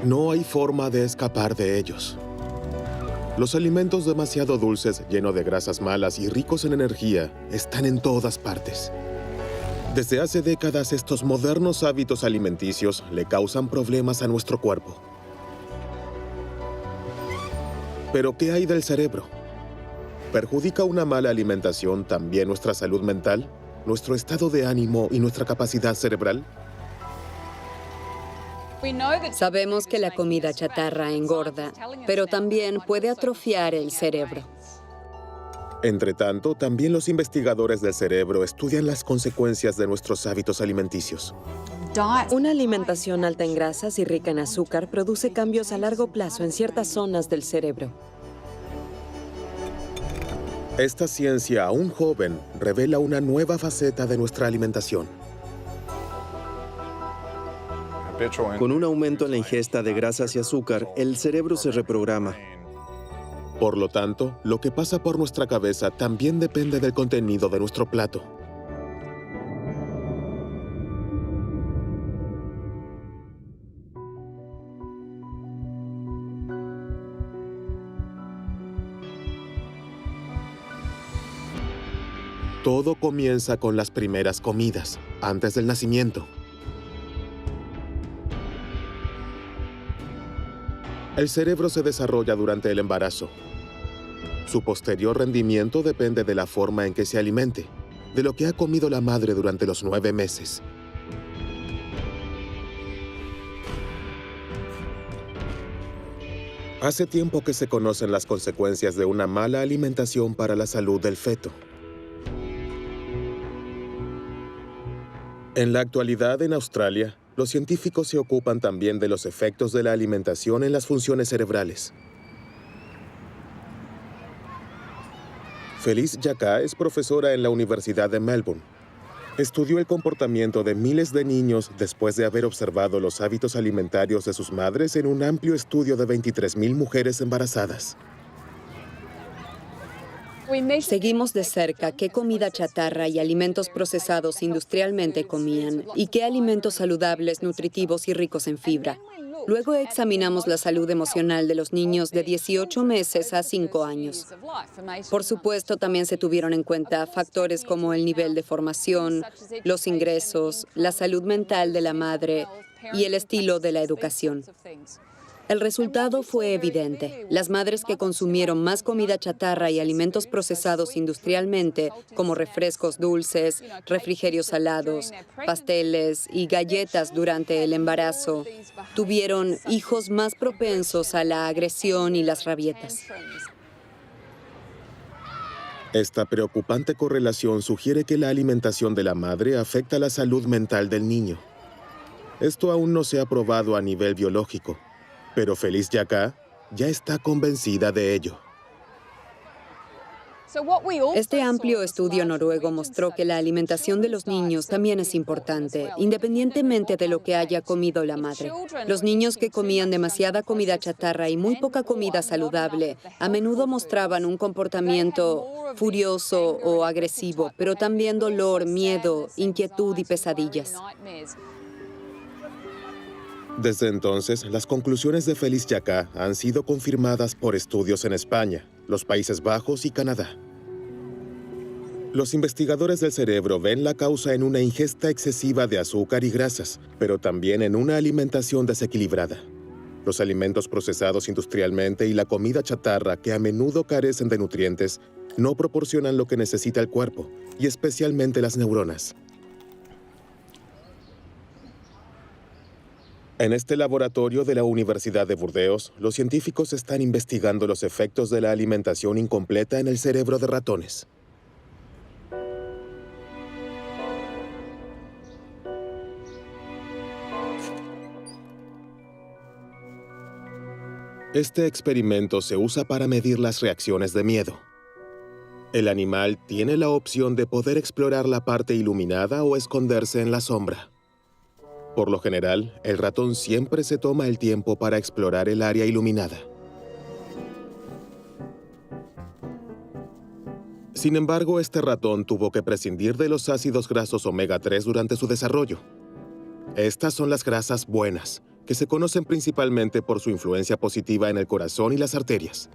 No hay forma de escapar de ellos. Los alimentos demasiado dulces, llenos de grasas malas y ricos en energía, están en todas partes. Desde hace décadas, estos modernos hábitos alimenticios le causan problemas a nuestro cuerpo. ¿Pero qué hay del cerebro? ¿Perjudica una mala alimentación también nuestra salud mental, nuestro estado de ánimo y nuestra capacidad cerebral? Sabemos que la comida chatarra engorda, pero también puede atrofiar el cerebro. Entre tanto, también los investigadores del cerebro estudian las consecuencias de nuestros hábitos alimenticios. Una alimentación alta en grasas y rica en azúcar produce cambios a largo plazo en ciertas zonas del cerebro. Esta ciencia, aún joven, revela una nueva faceta de nuestra alimentación. Con un aumento en la ingesta de grasas y azúcar, el cerebro se reprograma. Por lo tanto, lo que pasa por nuestra cabeza también depende del contenido de nuestro plato. Todo comienza con las primeras comidas, antes del nacimiento. El cerebro se desarrolla durante el embarazo. Su posterior rendimiento depende de la forma en que se alimente, de lo que ha comido la madre durante los 9 meses. Hace tiempo que se conocen las consecuencias de una mala alimentación para la salud del feto. En la actualidad, en Australia, los científicos se ocupan también de los efectos de la alimentación en las funciones cerebrales. Felice Jacka es profesora en la Universidad de Melbourne. Estudió el comportamiento de miles de niños después de haber observado los hábitos alimentarios de sus madres en un amplio estudio de 23,000 mujeres embarazadas. Seguimos de cerca qué comida chatarra y alimentos procesados industrialmente comían y qué alimentos saludables, nutritivos y ricos en fibra. Luego examinamos la salud emocional de los niños de 18 meses a 5 años. Por supuesto, también se tuvieron en cuenta factores como el nivel de formación, los ingresos, la salud mental de la madre y el estilo de la educación. El resultado fue evidente. Las madres que consumieron más comida chatarra y alimentos procesados industrialmente, como refrescos dulces, refrigerios salados, pasteles y galletas durante el embarazo, tuvieron hijos más propensos a la agresión y las rabietas. Esta preocupante correlación sugiere que la alimentación de la madre afecta la salud mental del niño. Esto aún no se ha probado a nivel biológico, pero Felice Jacka ya está convencida de ello. Este amplio estudio noruego mostró que la alimentación de los niños también es importante, independientemente de lo que haya comido la madre. Los niños que comían demasiada comida chatarra y muy poca comida saludable a menudo mostraban un comportamiento furioso o agresivo, pero también dolor, miedo, inquietud y pesadillas. Desde entonces, las conclusiones de Felice Jacka han sido confirmadas por estudios en España, los Países Bajos y Canadá. Los investigadores del cerebro ven la causa en una ingesta excesiva de azúcar y grasas, pero también en una alimentación desequilibrada. Los alimentos procesados industrialmente y la comida chatarra, que a menudo carecen de nutrientes, no proporcionan lo que necesita el cuerpo, y especialmente las neuronas. En este laboratorio de la Universidad de Burdeos, los científicos están investigando los efectos de la alimentación incompleta en el cerebro de ratones. Este experimento se usa para medir las reacciones de miedo. El animal tiene la opción de poder explorar la parte iluminada o esconderse en la sombra. Por lo general, el ratón siempre se toma el tiempo para explorar el área iluminada. Sin embargo, este ratón tuvo que prescindir de los ácidos grasos omega 3 durante su desarrollo. Estas son las grasas buenas, que se conocen principalmente por su influencia positiva en el corazón y las arterias.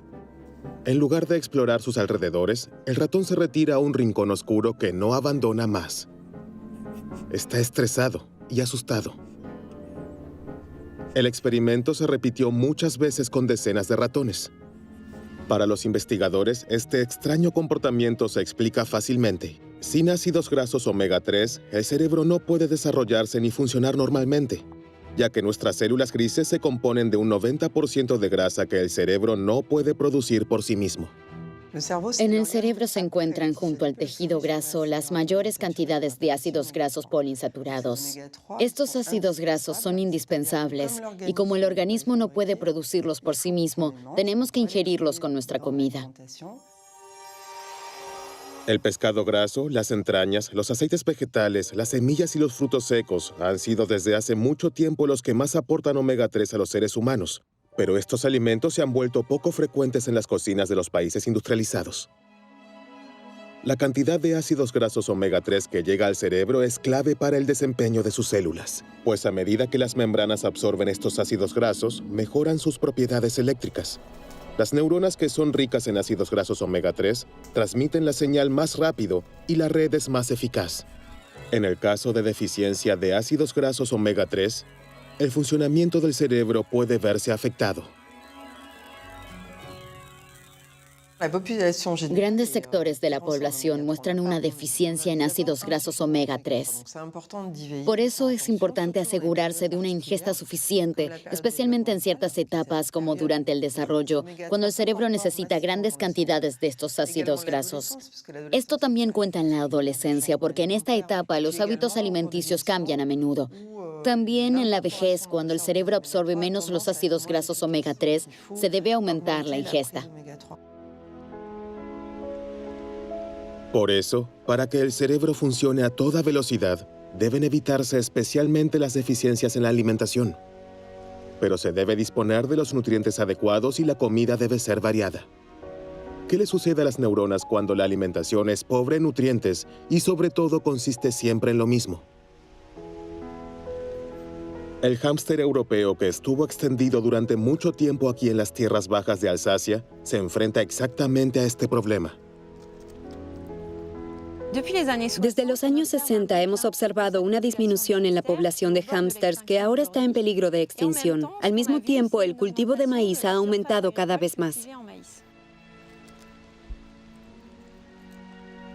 En lugar de explorar sus alrededores, el ratón se retira a un rincón oscuro que no abandona más. Está estresado y asustado. El experimento se repitió muchas veces con decenas de ratones. Para los investigadores, este extraño comportamiento se explica fácilmente. Sin ácidos grasos omega 3, el cerebro no puede desarrollarse ni funcionar normalmente, ya que nuestras células grises se componen de un 90% de grasa que el cerebro no puede producir por sí mismo. En el cerebro se encuentran junto al tejido graso las mayores cantidades de ácidos grasos poliinsaturados. Estos ácidos grasos son indispensables y como el organismo no puede producirlos por sí mismo, tenemos que ingerirlos con nuestra comida. El pescado graso, las entrañas, los aceites vegetales, las semillas y los frutos secos han sido desde hace mucho tiempo los que más aportan omega 3 a los seres humanos. Pero estos alimentos se han vuelto poco frecuentes en las cocinas de los países industrializados. La cantidad de ácidos grasos omega 3 que llega al cerebro es clave para el desempeño de sus células, pues a medida que las membranas absorben estos ácidos grasos, mejoran sus propiedades eléctricas. Las neuronas que son ricas en ácidos grasos omega 3 transmiten la señal más rápido y la red es más eficaz. En el caso de deficiencia de ácidos grasos omega 3, el funcionamiento del cerebro puede verse afectado. Grandes sectores de la población muestran una deficiencia en ácidos grasos omega 3. Por eso es importante asegurarse de una ingesta suficiente, especialmente en ciertas etapas como durante el desarrollo, cuando el cerebro necesita grandes cantidades de estos ácidos grasos. Esto también cuenta en la adolescencia, porque en esta etapa los hábitos alimenticios cambian a menudo. También en la vejez, cuando el cerebro absorbe menos los ácidos grasos omega 3, se debe aumentar la ingesta. Por eso, para que el cerebro funcione a toda velocidad, deben evitarse especialmente las deficiencias en la alimentación. Pero se debe disponer de los nutrientes adecuados y la comida debe ser variada. ¿Qué le sucede a las neuronas cuando la alimentación es pobre en nutrientes y sobre todo consiste siempre en lo mismo? El hámster europeo, que estuvo extendido durante mucho tiempo aquí en las tierras bajas de Alsacia, se enfrenta exactamente a este problema. Desde los años 60 hemos observado una disminución en la población de hámsters que ahora está en peligro de extinción. Al mismo tiempo, el cultivo de maíz ha aumentado cada vez más.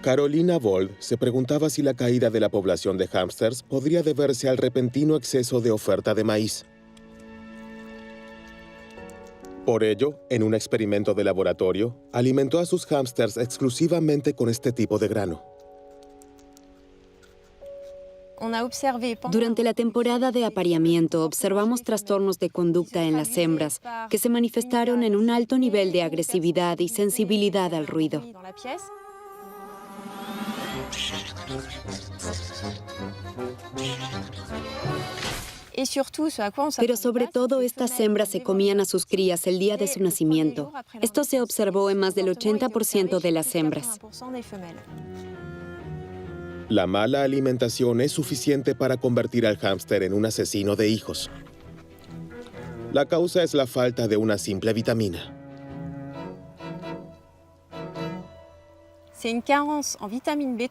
Carolina Vold se preguntaba si la caída de la población de hámsters podría deberse al repentino exceso de oferta de maíz. Por ello, en un experimento de laboratorio, alimentó a sus hámsters exclusivamente con este tipo de grano. Durante la temporada de apareamiento, observamos trastornos de conducta en las hembras que se manifestaron en un alto nivel de agresividad y sensibilidad al ruido. Pero sobre todo, estas hembras se comían a sus crías el día de su nacimiento. Esto se observó en más del 80% de las hembras. La mala alimentación es suficiente para convertir al hámster en un asesino de hijos. La causa es la falta de una simple vitamina.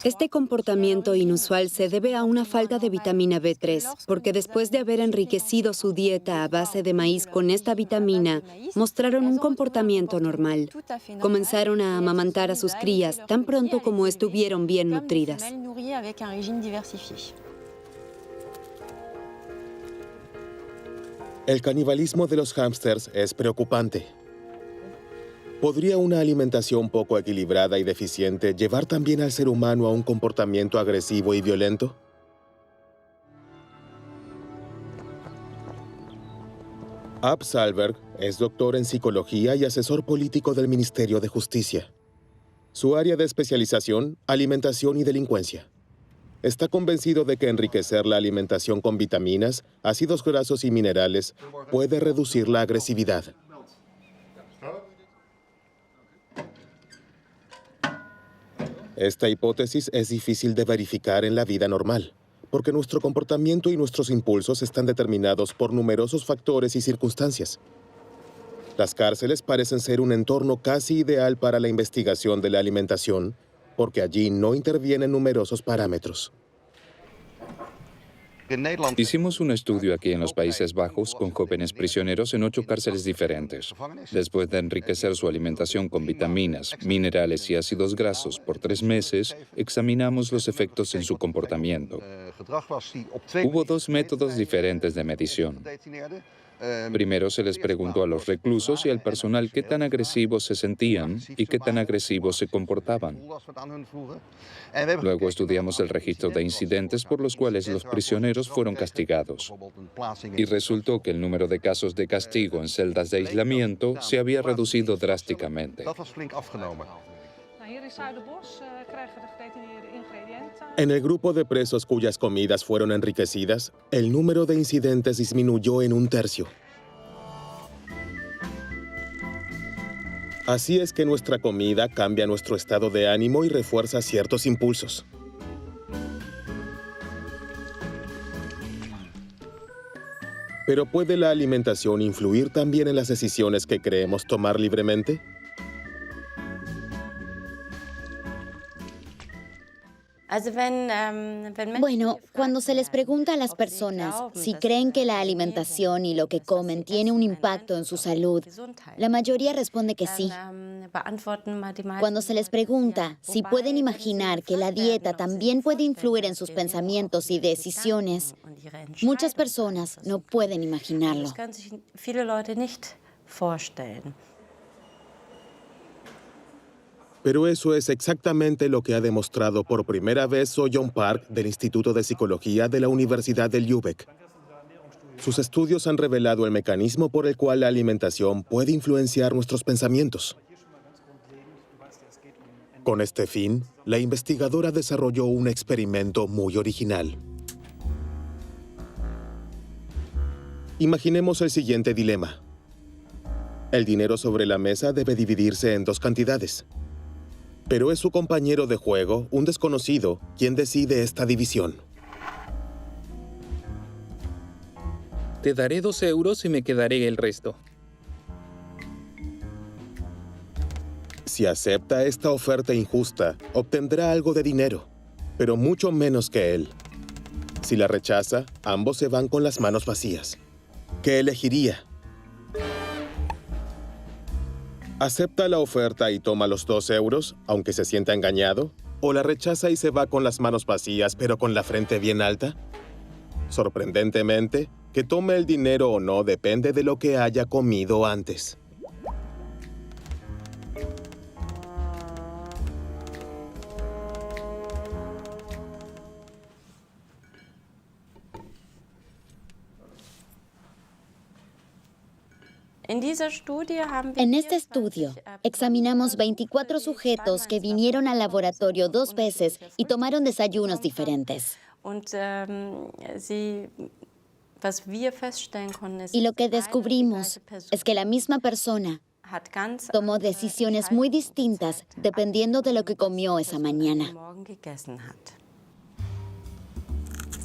Este comportamiento inusual se debe a una falta de vitamina B3, porque después de haber enriquecido su dieta a base de maíz con esta vitamina, mostraron un comportamiento normal. Comenzaron a amamantar a sus crías tan pronto como estuvieron bien nutridas. El canibalismo de los hámsters es preocupante. ¿Podría una alimentación poco equilibrada y deficiente llevar también al ser humano a un comportamiento agresivo y violento? Ab Sahlberg es doctor en psicología y asesor político del Ministerio de Justicia. Su área de especialización, alimentación y delincuencia. Está convencido de que enriquecer la alimentación con vitaminas, ácidos grasos y minerales puede reducir la agresividad. Esta hipótesis es difícil de verificar en la vida normal, porque nuestro comportamiento y nuestros impulsos están determinados por numerosos factores y circunstancias. Las cárceles parecen ser un entorno casi ideal para la investigación de la alimentación, porque allí no intervienen numerosos parámetros. Hicimos un estudio aquí en los Países Bajos con jóvenes prisioneros en 8 cárceles diferentes. Después de enriquecer su alimentación con vitaminas, minerales y ácidos grasos por 3 meses, examinamos los efectos en su comportamiento. Hubo 2 métodos diferentes de medición. Primero se les preguntó a los reclusos y al personal qué tan agresivos se sentían y qué tan agresivos se comportaban. Luego estudiamos el registro de incidentes por los cuales los prisioneros fueron castigados. Y resultó que el número de casos de castigo en celdas de aislamiento se había reducido drásticamente. En el grupo de presos cuyas comidas fueron enriquecidas, el número de incidentes disminuyó en 1/3. Así es que nuestra comida cambia nuestro estado de ánimo y refuerza ciertos impulsos. Pero ¿puede la alimentación influir también en las decisiones que creemos tomar libremente? Bueno, cuando se les pregunta a las personas si creen que la alimentación y lo que comen tiene un impacto en su salud, la mayoría responde que sí. Cuando se les pregunta si pueden imaginar que la dieta también puede influir en sus pensamientos y decisiones, muchas personas no pueden imaginarlo. Pero eso es exactamente lo que ha demostrado por primera vez So-Yeon Park del Instituto de Psicología de la Universidad de Lübeck. Sus estudios han revelado el mecanismo por el cual la alimentación puede influenciar nuestros pensamientos. Con este fin, la investigadora desarrolló un experimento muy original. Imaginemos el siguiente dilema. El dinero sobre la mesa debe dividirse en 2 cantidades. Pero es su compañero de juego, un desconocido, quien decide esta división. Te daré 2 euros y me quedaré el resto. Si acepta esta oferta injusta, obtendrá algo de dinero, pero mucho menos que él. Si la rechaza, ambos se van con las manos vacías. ¿Qué elegiría? ¿Acepta la oferta y toma los 2 euros, aunque se sienta engañado? ¿O la rechaza y se va con las manos vacías, pero con la frente bien alta? Sorprendentemente, que tome el dinero o no depende de lo que haya comido antes. En este estudio, examinamos 24 sujetos que vinieron al laboratorio 2 veces y tomaron desayunos diferentes. Y lo que descubrimos es que la misma persona tomó decisiones muy distintas dependiendo de lo que comió esa mañana.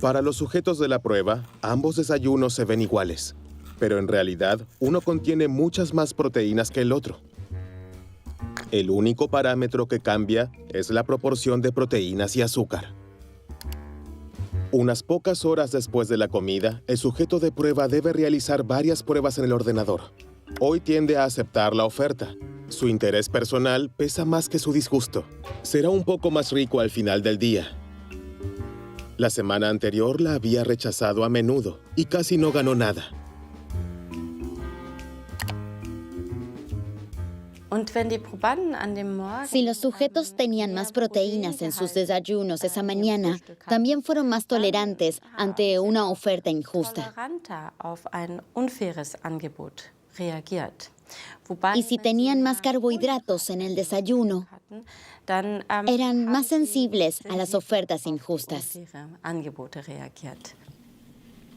Para los sujetos de la prueba, ambos desayunos se ven iguales. Pero en realidad, uno contiene muchas más proteínas que el otro. El único parámetro que cambia es la proporción de proteínas y azúcar. Unas pocas horas después de la comida, el sujeto de prueba debe realizar varias pruebas en el ordenador. Hoy tiende a aceptar la oferta. Su interés personal pesa más que su disgusto. Será un poco más rico al final del día. La semana anterior la había rechazado a menudo y casi no ganó nada. Si los sujetos tenían más proteínas en sus desayunos esa mañana, también fueron más tolerantes ante una oferta injusta. Y si tenían más carbohidratos en el desayuno, eran más sensibles a las ofertas injustas.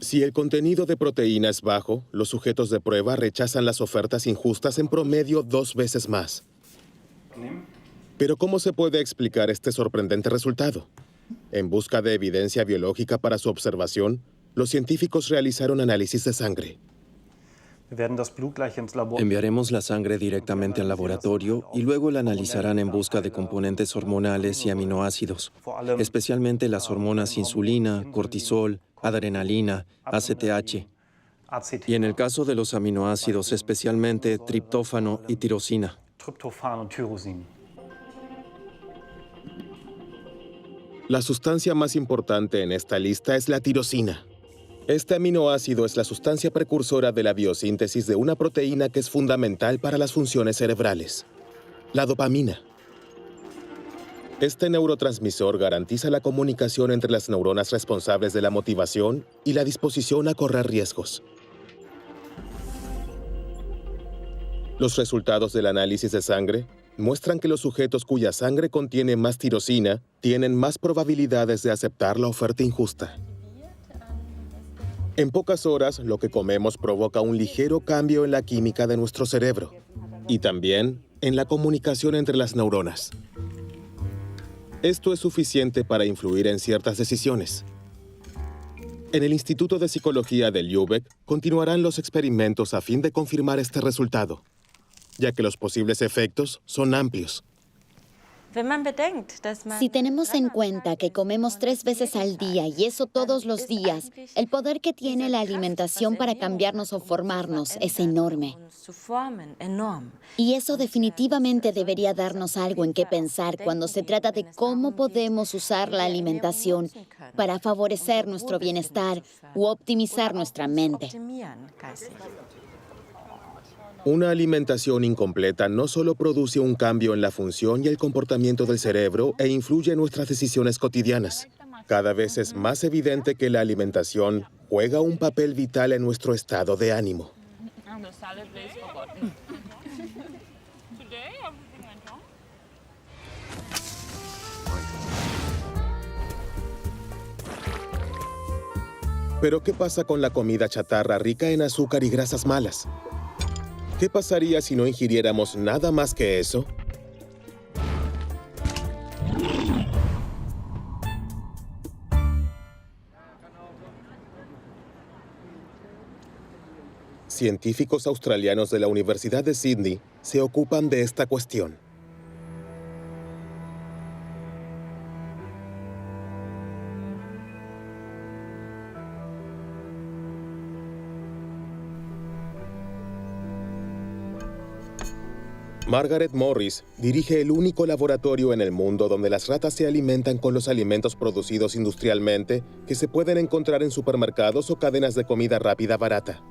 Si el contenido de proteína es bajo, los sujetos de prueba rechazan las ofertas injustas en promedio 2 veces más. Pero ¿cómo se puede explicar este sorprendente resultado? En busca de evidencia biológica para su observación, los científicos realizaron análisis de sangre. Enviaremos la sangre directamente al laboratorio y luego la analizarán en busca de componentes hormonales y aminoácidos, especialmente las hormonas insulina, cortisol, adrenalina, ACTH, y en el caso de los aminoácidos, especialmente triptófano y tirosina. La sustancia más importante en esta lista es la tirosina. Este aminoácido es la sustancia precursora de la biosíntesis de una proteína que es fundamental para las funciones cerebrales, la dopamina. Este neurotransmisor garantiza la comunicación entre las neuronas responsables de la motivación y la disposición a correr riesgos. Los resultados del análisis de sangre muestran que los sujetos cuya sangre contiene más tirosina tienen más probabilidades de aceptar la oferta injusta. En pocas horas, lo que comemos provoca un ligero cambio en la química de nuestro cerebro y también en la comunicación entre las neuronas. Esto es suficiente para influir en ciertas decisiones. En el Instituto de Psicología de Lübeck continuarán los experimentos a fin de confirmar este resultado, ya que los posibles efectos son amplios. Si tenemos en cuenta que comemos 3 veces al día y eso todos los días, el poder que tiene la alimentación para cambiarnos o formarnos es enorme. Y eso definitivamente debería darnos algo en qué pensar cuando se trata de cómo podemos usar la alimentación para favorecer nuestro bienestar u optimizar nuestra mente. Una alimentación incompleta no solo produce un cambio en la función y el comportamiento del cerebro e influye en nuestras decisiones cotidianas. Cada vez es más evidente que la alimentación juega un papel vital en nuestro estado de ánimo. Pero ¿qué pasa con la comida chatarra rica en azúcar y grasas malas? ¿Qué pasaría si no ingiriéramos nada más que eso? Científicos australianos de la Universidad de Sydney se ocupan de esta cuestión. Margaret Morris dirige el único laboratorio en el mundo donde las ratas se alimentan con los alimentos producidos industrialmente que se pueden encontrar en supermercados o cadenas de comida rápida barata.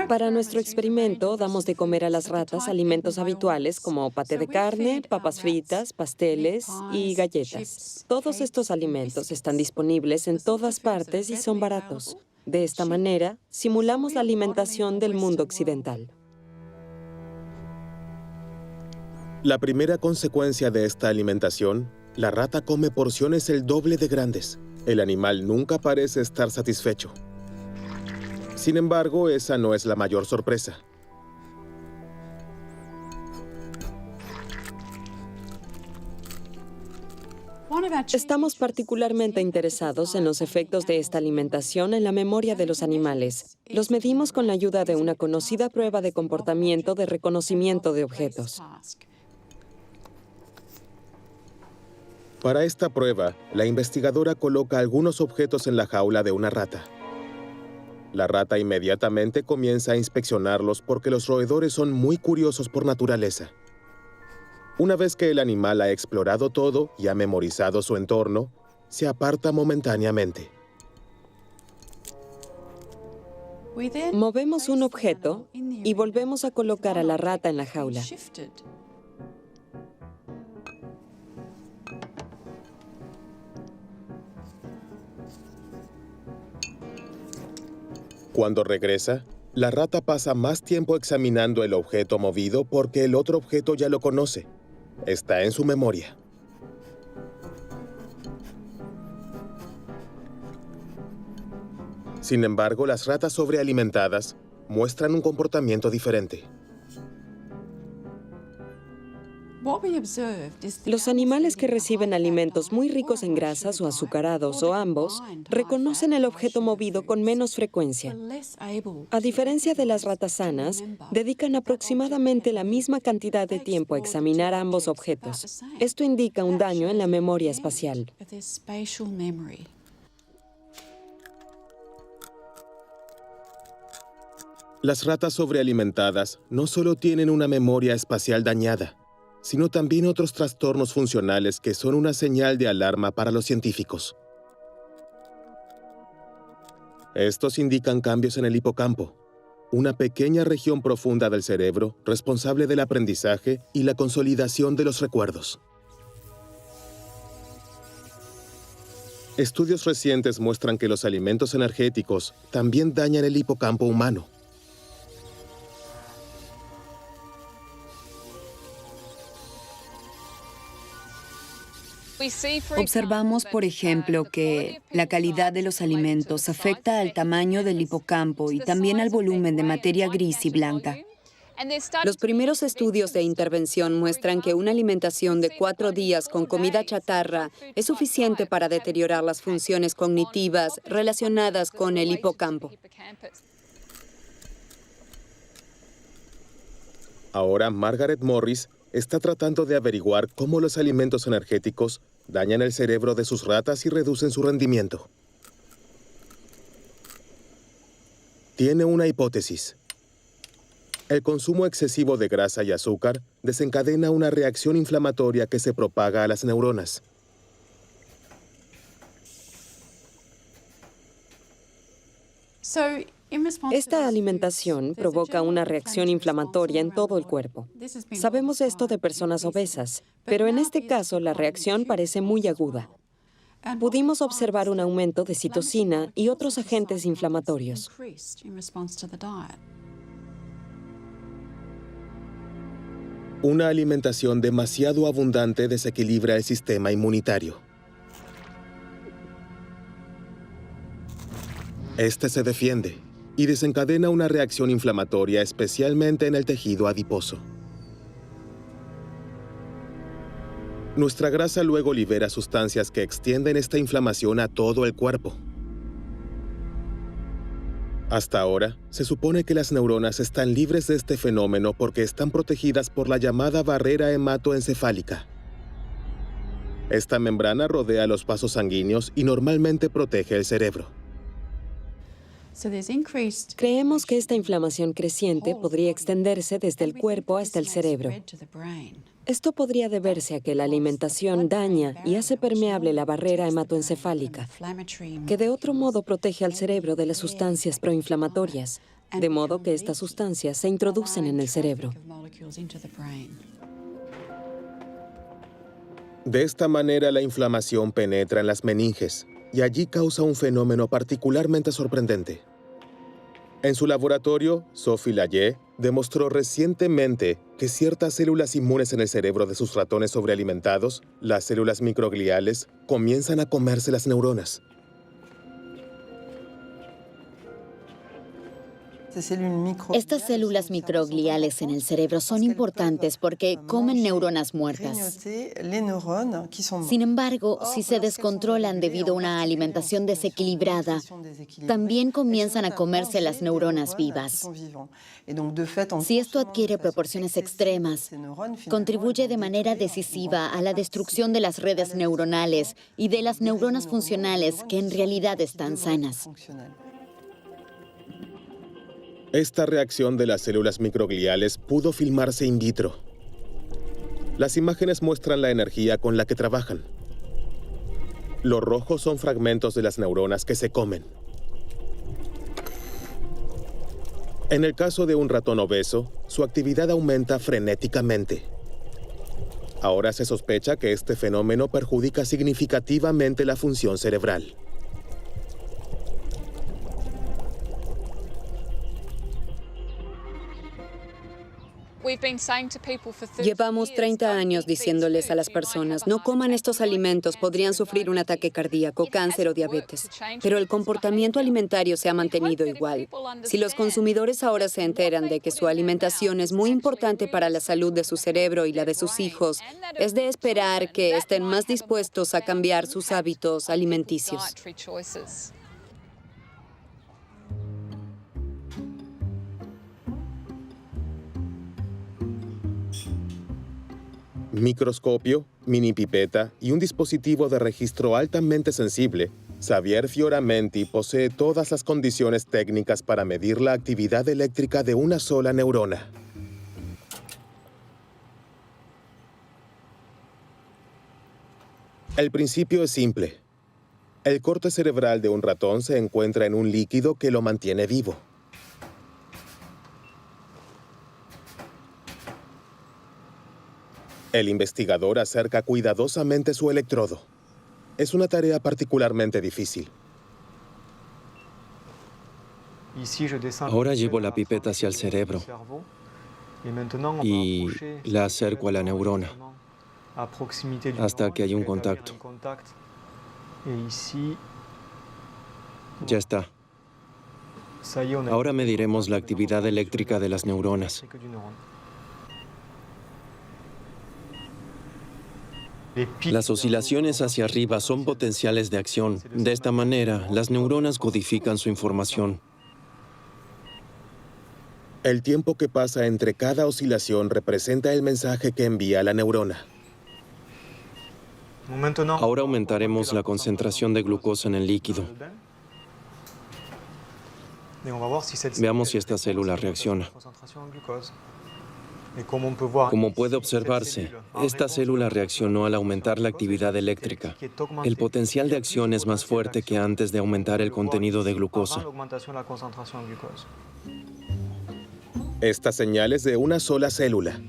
Para nuestro experimento, damos de comer a las ratas alimentos habituales como paté de carne, papas fritas, pasteles y galletas. Todos estos alimentos están disponibles en todas partes y son baratos. De esta manera, simulamos la alimentación del mundo occidental. La primera consecuencia de esta alimentación, la rata come porciones el doble de grandes. El animal nunca parece estar satisfecho. Sin embargo, esa no es la mayor sorpresa. Estamos particularmente interesados en los efectos de esta alimentación en la memoria de los animales. Los medimos con la ayuda de una conocida prueba de comportamiento de reconocimiento de objetos. Para esta prueba, la investigadora coloca algunos objetos en la jaula de una rata. La rata inmediatamente comienza a inspeccionarlos porque los roedores son muy curiosos por naturaleza. Una vez que el animal ha explorado todo y ha memorizado su entorno, se aparta momentáneamente. Movemos un objeto y volvemos a colocar a la rata en la jaula. Cuando regresa, la rata pasa más tiempo examinando el objeto movido porque el otro objeto ya lo conoce. Está en su memoria. Sin embargo, las ratas sobrealimentadas muestran un comportamiento diferente. Los animales que reciben alimentos muy ricos en grasas o azucarados o ambos reconocen el objeto movido con menos frecuencia. A diferencia de las ratas sanas, dedican aproximadamente la misma cantidad de tiempo a examinar ambos objetos. Esto indica un daño en la memoria espacial. Las ratas sobrealimentadas no solo tienen una memoria espacial dañada, sino también otros trastornos funcionales que son una señal de alarma para los científicos. Estos indican cambios en el hipocampo, una pequeña región profunda del cerebro responsable del aprendizaje y la consolidación de los recuerdos. Estudios recientes muestran que los alimentos energéticos también dañan el hipocampo humano. Observamos, por ejemplo, que la calidad de los alimentos afecta al tamaño del hipocampo y también al volumen de materia gris y blanca. Los primeros estudios de intervención muestran que una alimentación de 4 días con comida chatarra es suficiente para deteriorar las funciones cognitivas relacionadas con el hipocampo. Ahora, Margaret Morris está tratando de averiguar cómo los alimentos energéticos dañan el cerebro de sus ratas y reducen su rendimiento. Tiene una hipótesis. El consumo excesivo de grasa y azúcar desencadena una reacción inflamatoria que se propaga a las neuronas. Esta alimentación provoca una reacción inflamatoria en todo el cuerpo. Sabemos esto de personas obesas, pero en este caso la reacción parece muy aguda. Pudimos observar un aumento de citocina y otros agentes inflamatorios. Una alimentación demasiado abundante desequilibra el sistema inmunitario. Este se defiende y desencadena una reacción inflamatoria, especialmente en el tejido adiposo. Nuestra grasa luego libera sustancias que extienden esta inflamación a todo el cuerpo. Hasta ahora, se supone que las neuronas están libres de este fenómeno porque están protegidas por la llamada barrera hematoencefálica. Esta membrana rodea los vasos sanguíneos y normalmente protege el cerebro. Creemos que esta inflamación creciente podría extenderse desde el cuerpo hasta el cerebro. Esto podría deberse a que la alimentación daña y hace permeable la barrera hematoencefálica, que de otro modo protege al cerebro de las sustancias proinflamatorias, de modo que estas sustancias se introducen en el cerebro. De esta manera, la inflamación penetra en las meninges y allí causa un fenómeno particularmente sorprendente. En su laboratorio, Sophie Layet demostró recientemente que ciertas células inmunes en el cerebro de sus ratones sobrealimentados, las células microgliales, comienzan a comerse las neuronas. Estas células microgliales en el cerebro son importantes porque comen neuronas muertas. Sin embargo, si se descontrolan debido a una alimentación desequilibrada, también comienzan a comerse las neuronas vivas. Si esto adquiere proporciones extremas, contribuye de manera decisiva a la destrucción de las redes neuronales y de las neuronas funcionales que en realidad están sanas. Esta reacción de las células microgliales pudo filmarse in vitro. Las imágenes muestran la energía con la que trabajan. Los rojos son fragmentos de las neuronas que se comen. En el caso de un ratón obeso, su actividad aumenta frenéticamente. Ahora se sospecha que este fenómeno perjudica significativamente la función cerebral. Llevamos 30 años diciéndoles a las personas, no coman estos alimentos, podrían sufrir un ataque cardíaco, cáncer o diabetes. Pero el comportamiento alimentario se ha mantenido igual. Si los consumidores ahora se enteran de que su alimentación es muy importante para la salud de su cerebro y la de sus hijos, es de esperar que estén más dispuestos a cambiar sus hábitos alimenticios. Microscopio, mini pipeta y un dispositivo de registro altamente sensible, Xavier Fioramenti posee todas las condiciones técnicas para medir la actividad eléctrica de una sola neurona. El principio es simple. El corte cerebral de un ratón se encuentra en un líquido que lo mantiene vivo. El investigador acerca cuidadosamente su electrodo. Es una tarea particularmente difícil. Ahora llevo la pipeta hacia el cerebro y la acerco a la neurona hasta que hay un contacto. Ya está. Ahora mediremos la actividad eléctrica de las neuronas. Las oscilaciones hacia arriba son potenciales de acción. De esta manera, las neuronas codifican su información. El tiempo que pasa entre cada oscilación representa el mensaje que envía la neurona. Ahora aumentaremos la concentración de glucosa en el líquido. Veamos si esta célula reacciona. Como puede observarse, esta célula reaccionó al aumentar la actividad eléctrica. El potencial de acción es más fuerte que antes de aumentar el contenido de glucosa. Esta señal es de una sola célula.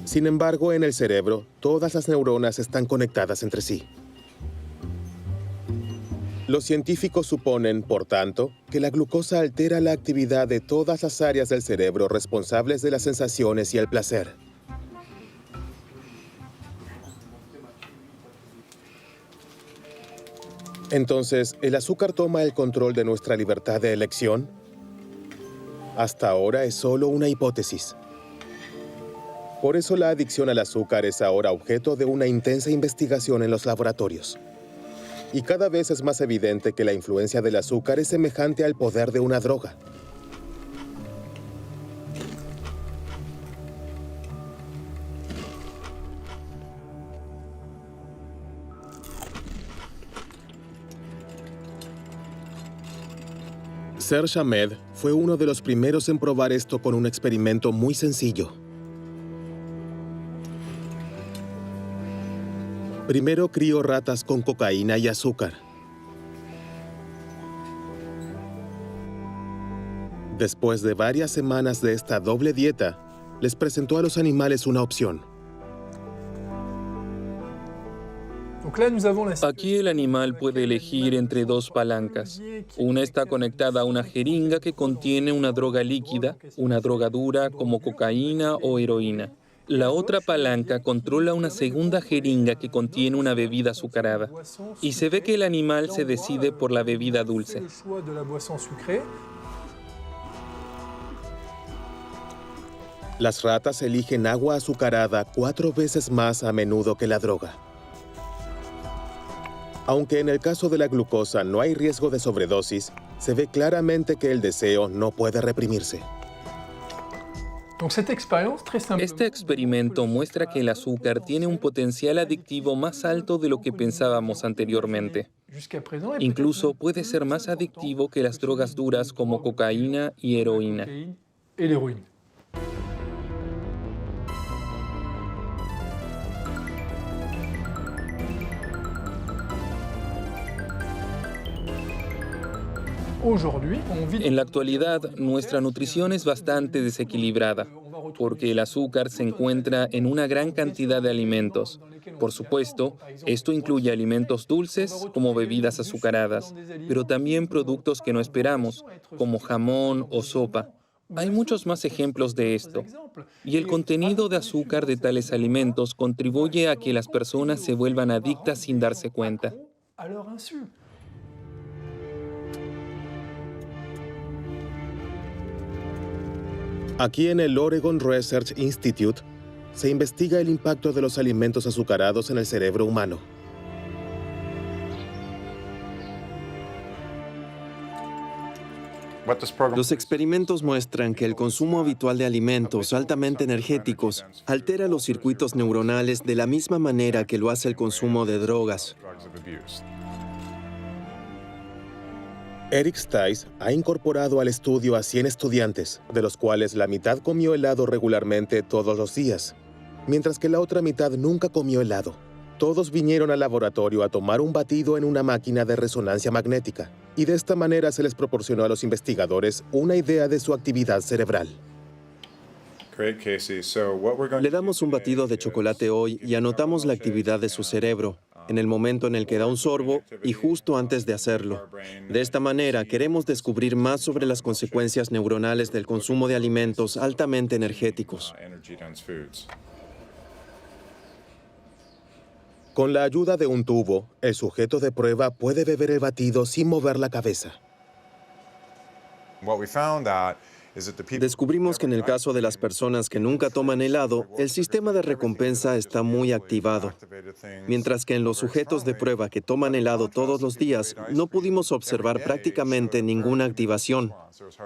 Sin embargo, en el cerebro, todas las neuronas están conectadas entre sí. Los científicos suponen, por tanto, que la glucosa altera la actividad de todas las áreas del cerebro responsables de las sensaciones y el placer. Entonces, ¿el azúcar toma el control de nuestra libertad de elección? Hasta ahora es solo una hipótesis. Por eso la adicción al azúcar es ahora objeto de una intensa investigación en los laboratorios. Y cada vez es más evidente que la influencia del azúcar es semejante al poder de una droga. Serge Ahmed fue uno de los primeros en probar esto con un experimento muy sencillo. Primero crió ratas con cocaína y azúcar. Después de varias semanas de esta doble dieta, les presentó a los animales una opción. Aquí el animal puede elegir entre dos palancas. Una está conectada a una jeringa que contiene una droga líquida, una droga dura como cocaína o heroína. La otra palanca controla una segunda jeringa que contiene una bebida azucarada. Y se ve que el animal se decide por la bebida dulce. Las ratas eligen agua azucarada 4 veces más a menudo que la droga. Aunque en el caso de la glucosa no hay riesgo de sobredosis, se ve claramente que el deseo no puede reprimirse. Este experimento muestra que el azúcar tiene un potencial adictivo más alto de lo que pensábamos anteriormente. Incluso puede ser más adictivo que las drogas duras como cocaína y heroína. En la actualidad, nuestra nutrición es bastante desequilibrada, porque el azúcar se encuentra en una gran cantidad de alimentos. Por supuesto, esto incluye alimentos dulces, como bebidas azucaradas, pero también productos que no esperamos, como jamón o sopa. Hay muchos más ejemplos de esto, y el contenido de azúcar de tales alimentos contribuye a que las personas se vuelvan adictas sin darse cuenta. Aquí en el Oregon Research Institute se investiga el impacto de los alimentos azucarados en el cerebro humano. Los experimentos muestran que el consumo habitual de alimentos altamente energéticos altera los circuitos neuronales de la misma manera que lo hace el consumo de drogas. Eric Stice ha incorporado al estudio a 100 estudiantes, de los cuales la mitad comió helado regularmente todos los días, mientras que la otra mitad nunca comió helado. Todos vinieron al laboratorio a tomar un batido en una máquina de resonancia magnética, y de esta manera se les proporcionó a los investigadores una idea de su actividad cerebral. Le damos un batido de chocolate hoy y anotamos la actividad de su cerebro, en el momento en el que da un sorbo y justo antes de hacerlo. De esta manera, queremos descubrir más sobre las consecuencias neuronales del consumo de alimentos altamente energéticos. Con la ayuda de un tubo, el sujeto de prueba puede beber el batido sin mover la cabeza. Descubrimos que en el caso de las personas que nunca toman helado, el sistema de recompensa está muy activado, mientras que en los sujetos de prueba que toman helado todos los días, no pudimos observar prácticamente ninguna activación.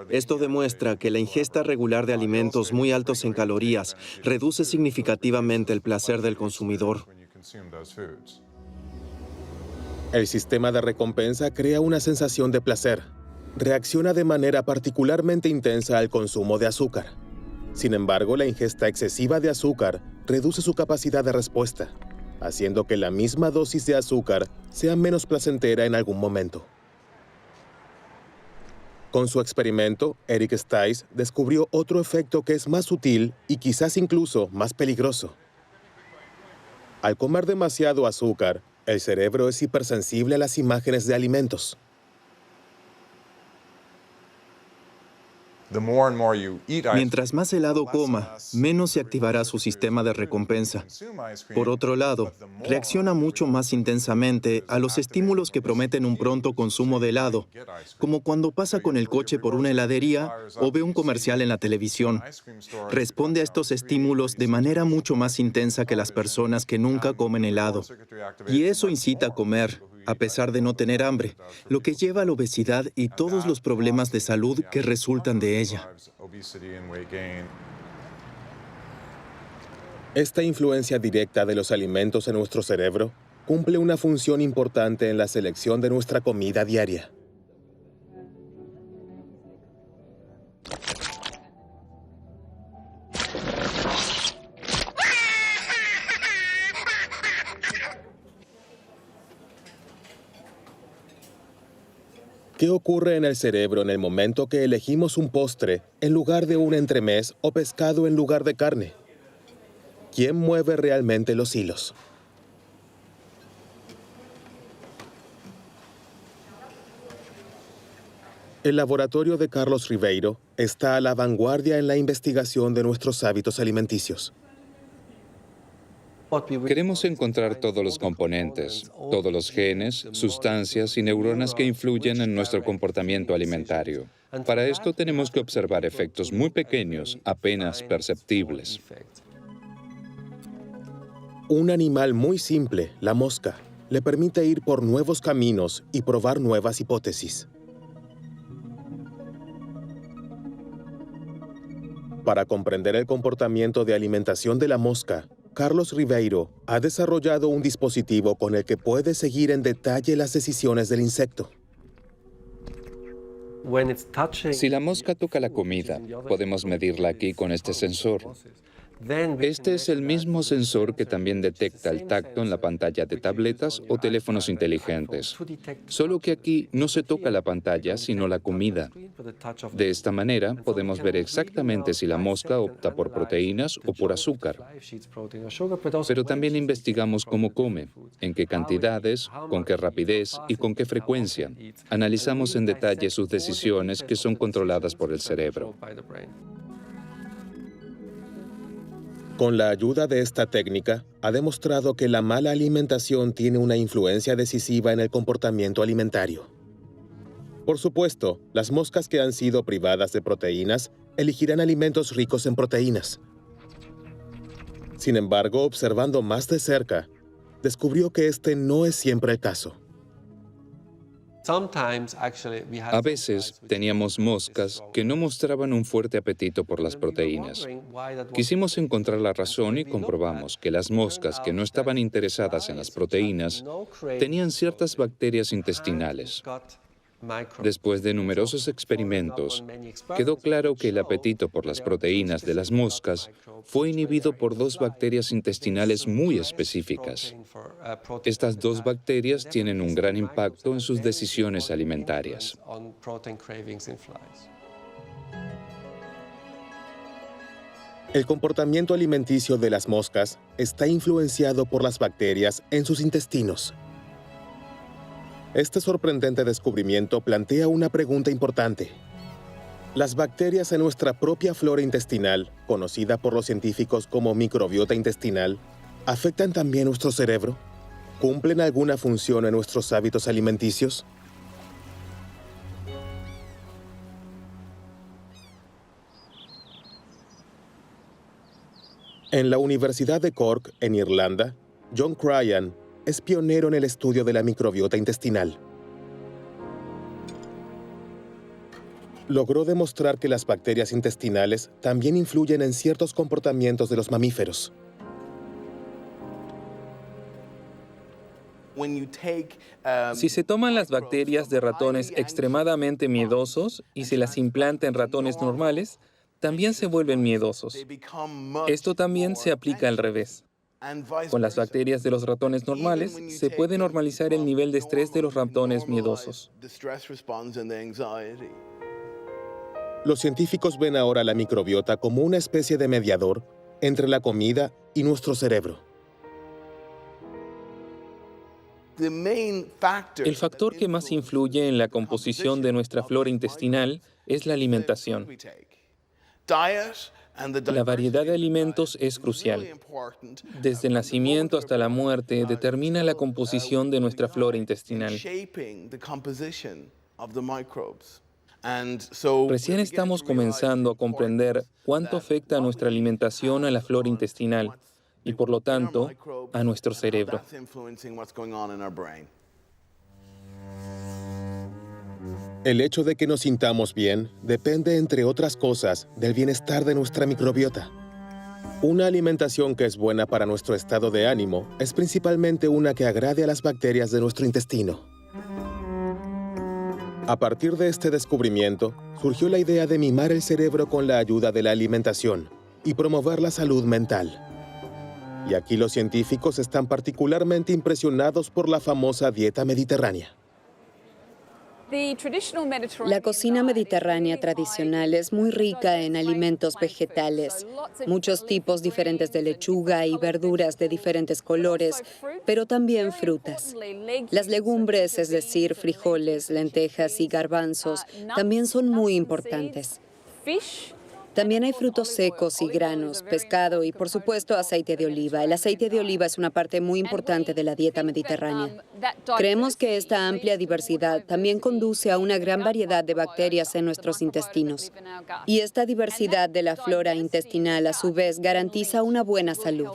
Esto demuestra que la ingesta regular de alimentos muy altos en calorías reduce significativamente el placer del consumidor. El sistema de recompensa crea una sensación de placer. Reacciona de manera particularmente intensa al consumo de azúcar. Sin embargo, la ingesta excesiva de azúcar reduce su capacidad de respuesta, haciendo que la misma dosis de azúcar sea menos placentera en algún momento. Con su experimento, Eric Stice descubrió otro efecto que es más sutil y quizás incluso más peligroso. Al comer demasiado azúcar, el cerebro es hipersensible a las imágenes de alimentos. Mientras más helado coma, menos se activará su sistema de recompensa. Por otro lado, reacciona mucho más intensamente a los estímulos que prometen un pronto consumo de helado, como cuando pasa con el coche por una heladería o ve un comercial en la televisión. Responde a estos estímulos de manera mucho más intensa que las personas que nunca comen helado. Y eso incita a comer, a pesar de no tener hambre, lo que lleva a la obesidad y todos los problemas de salud que resultan de ella. Esta influencia directa de los alimentos en nuestro cerebro cumple una función importante en la selección de nuestra comida diaria. ¿Qué ocurre en el cerebro en el momento que elegimos un postre en lugar de un entremés o pescado en lugar de carne? ¿Quién mueve realmente los hilos? El laboratorio de Carlos Ribeiro está a la vanguardia en la investigación de nuestros hábitos alimenticios. Queremos encontrar todos los componentes, todos los genes, sustancias y neuronas que influyen en nuestro comportamiento alimentario. Para esto tenemos que observar efectos muy pequeños, apenas perceptibles. Un animal muy simple, la mosca, le permite ir por nuevos caminos y probar nuevas hipótesis. Para comprender el comportamiento de alimentación de la mosca, Carlos Ribeiro ha desarrollado un dispositivo con el que puede seguir en detalle las decisiones del insecto. Si la mosca toca la comida, podemos medirla aquí con este sensor. Este es el mismo sensor que también detecta el tacto en la pantalla de tabletas o teléfonos inteligentes. Solo que aquí no se toca la pantalla, sino la comida. De esta manera, podemos ver exactamente si la mosca opta por proteínas o por azúcar. Pero también investigamos cómo come, en qué cantidades, con qué rapidez y con qué frecuencia. Analizamos en detalle sus decisiones que son controladas por el cerebro. Con la ayuda de esta técnica, ha demostrado que la mala alimentación tiene una influencia decisiva en el comportamiento alimentario. Por supuesto, las moscas que han sido privadas de proteínas elegirán alimentos ricos en proteínas. Sin embargo, observando más de cerca, descubrió que este no es siempre el caso. A veces teníamos moscas que no mostraban un fuerte apetito por las proteínas. Quisimos encontrar la razón y comprobamos que las moscas que no estaban interesadas en las proteínas tenían ciertas bacterias intestinales. Después de numerosos experimentos, quedó claro que el apetito por las proteínas de las moscas fue inhibido por dos bacterias intestinales muy específicas. Estas dos bacterias tienen un gran impacto en sus decisiones alimentarias. El comportamiento alimenticio de las moscas está influenciado por las bacterias en sus intestinos. Este sorprendente descubrimiento plantea una pregunta importante. ¿Las bacterias en nuestra propia flora intestinal, conocida por los científicos como microbiota intestinal, afectan también nuestro cerebro? ¿Cumplen alguna función en nuestros hábitos alimenticios? En la Universidad de Cork, en Irlanda, John Cryan es pionero en el estudio de la microbiota intestinal. Logró demostrar que las bacterias intestinales también influyen en ciertos comportamientos de los mamíferos. Si se toman las bacterias de ratones extremadamente miedosos y se las implanta en ratones normales, también se vuelven miedosos. Esto también se aplica al revés. Con las bacterias de los ratones normales, se puede normalizar el nivel de estrés de los ratones miedosos. Los científicos ven ahora la microbiota como una especie de mediador entre la comida y nuestro cerebro. El factor que más influye en la composición de nuestra flora intestinal es la alimentación. La variedad de alimentos es crucial. Desde el nacimiento hasta la muerte determina la composición de nuestra flora intestinal. Recién estamos comenzando a comprender cuánto afecta nuestra alimentación a la flora intestinal y, por lo tanto, a nuestro cerebro. El hecho de que nos sintamos bien depende, entre otras cosas, del bienestar de nuestra microbiota. Una alimentación que es buena para nuestro estado de ánimo es principalmente una que agrade a las bacterias de nuestro intestino. A partir de este descubrimiento, surgió la idea de mimar el cerebro con la ayuda de la alimentación y promover la salud mental. Y aquí los científicos están particularmente impresionados por la famosa dieta mediterránea. La cocina mediterránea tradicional es muy rica en alimentos vegetales, muchos tipos diferentes de lechuga y verduras de diferentes colores, pero también frutas. Las legumbres, es decir, frijoles, lentejas y garbanzos, también son muy importantes. También hay frutos secos y granos, pescado y, por supuesto, aceite de oliva. El aceite de oliva es una parte muy importante de la dieta mediterránea. Creemos que esta amplia diversidad también conduce a una gran variedad de bacterias en nuestros intestinos. Y esta diversidad de la flora intestinal, a su vez, garantiza una buena salud.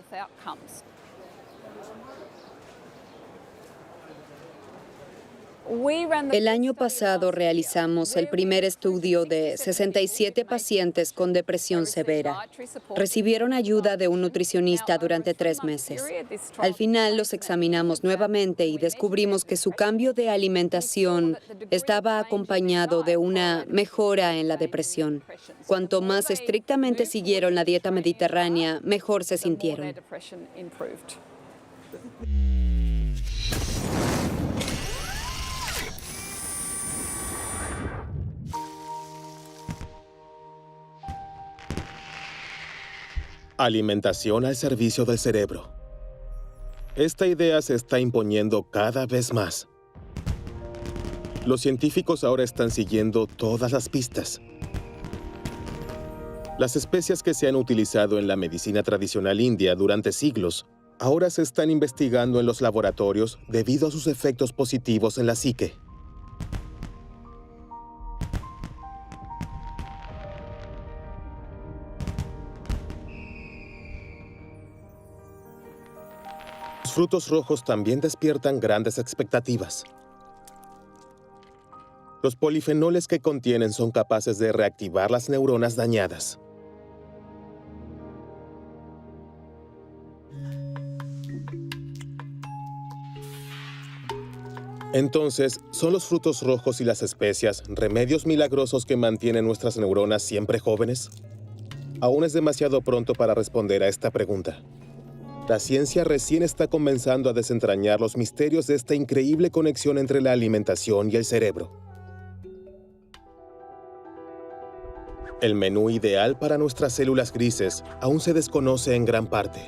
El año pasado realizamos el primer estudio de 67 pacientes con depresión severa. Recibieron ayuda de un nutricionista durante 3 meses. Al final los examinamos nuevamente y descubrimos que su cambio de alimentación estaba acompañado de una mejora en la depresión. Cuanto más estrictamente siguieron la dieta mediterránea, mejor se sintieron. Alimentación al servicio del cerebro. Esta idea se está imponiendo cada vez más. Los científicos ahora están siguiendo todas las pistas. Las especias que se han utilizado en la medicina tradicional india durante siglos ahora se están investigando en los laboratorios debido a sus efectos positivos en la psique. Los frutos rojos también despiertan grandes expectativas. Los polifenoles que contienen son capaces de reactivar las neuronas dañadas. Entonces, ¿son los frutos rojos y las especias remedios milagrosos que mantienen nuestras neuronas siempre jóvenes? Aún es demasiado pronto para responder a esta pregunta. La ciencia recién está comenzando a desentrañar los misterios de esta increíble conexión entre la alimentación y el cerebro. El menú ideal para nuestras células grises aún se desconoce en gran parte.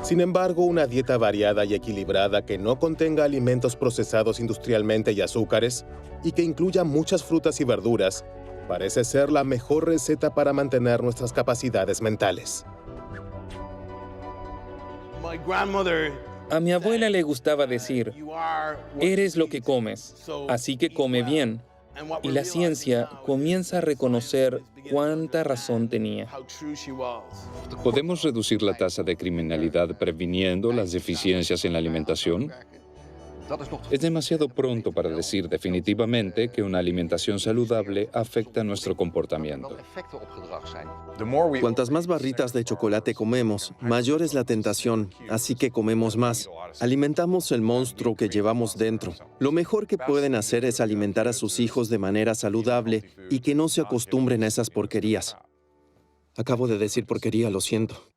Sin embargo, una dieta variada y equilibrada que no contenga alimentos procesados industrialmente y azúcares, y que incluya muchas frutas y verduras, parece ser la mejor receta para mantener nuestras capacidades mentales. A mi abuela le gustaba decir, eres lo que comes, así que come bien. Y la ciencia comienza a reconocer cuánta razón tenía. ¿Podemos reducir la tasa de criminalidad previniendo las deficiencias en la alimentación? Es demasiado pronto para decir definitivamente que una alimentación saludable afecta nuestro comportamiento. Cuantas más barritas de chocolate comemos, mayor es la tentación, así que comemos más. Alimentamos el monstruo que llevamos dentro. Lo mejor que pueden hacer es alimentar a sus hijos de manera saludable y que no se acostumbren a esas porquerías. Acabo de decir porquería, lo siento.